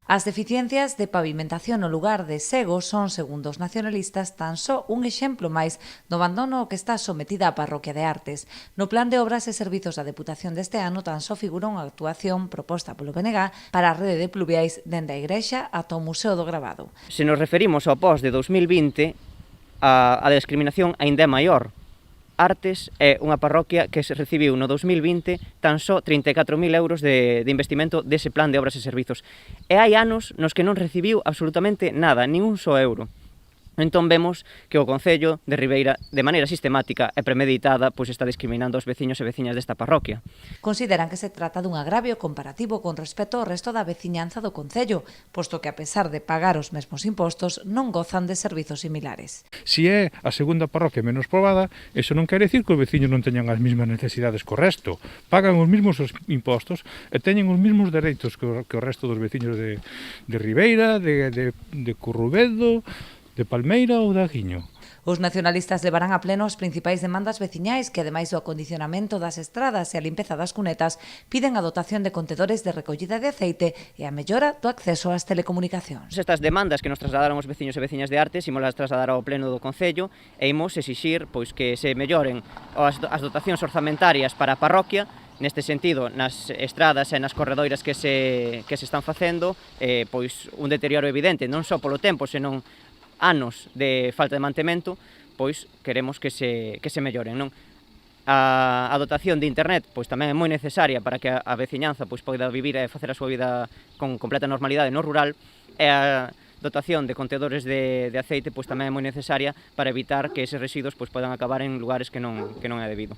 As deficiencias de pavimentación no lugar de Sego son, segundo os nacionalistas, tan só un exemplo máis do abandono ao que está sometida a parroquia de Artes. No plan de obras e servizos da Deputación deste ano tan só figura unha actuación proposta polo BNG para a rede de pluviais dende a igrexa ata o Museo do Gravado. Se nos referimos ao pós de 2020, a discriminación aínda é maior. Artes é unha parroquia que se recibiu no 2020 tan só 34.000 euros de investimento dese plan de obras e servizos. E hai anos nos que non recibiu absolutamente nada, nin un só euro. Entón vemos que o Concello de Ribeira, de maneira sistemática e premeditada, pois está discriminando aos veciños e veciñas desta parroquia. Consideran que se trata dun agravio comparativo con respecto ao resto da veciñanza do Concello, posto que a pesar de pagar os mesmos impostos non gozan de servizos similares. Si é a segunda parroquia menos poboada, iso non quere dicir que os veciños non teñan as mesmas necesidades que o resto. Pagan os mesmos impostos e teñen os mesmos dereitos que o resto dos veciños de Ribeira, de Currubedo, de Palmeira ou de Aguiño. Os nacionalistas levarán a pleno as principais demandas veciñais que, ademais do acondicionamento das estradas e a limpeza das cunetas, piden a dotación de contedores de recollida de aceite e a mellora do acceso ás telecomunicacións. Estas demandas que nos trasladaron os veciños e veciñas de Artes imos trasladar ao pleno do Concello e imos exixir pois, que se melloren as dotacións orzamentarias para a parroquia. Neste sentido, nas estradas e nas corredoiras que se están facendo, pois un deterioro evidente, non só polo tempo, senón anos de falta de mantemento, pois queremos que se melloren, non? A dotación de internet pois tamén é moi necesaria para que a veciñanza pois poida vivir e facer a súa vida con completa normalidade no rural, e a dotación de contedores de aceite pois tamén é moi necesaria para evitar que eses residuos pois poidan acabar en lugares que non é debido.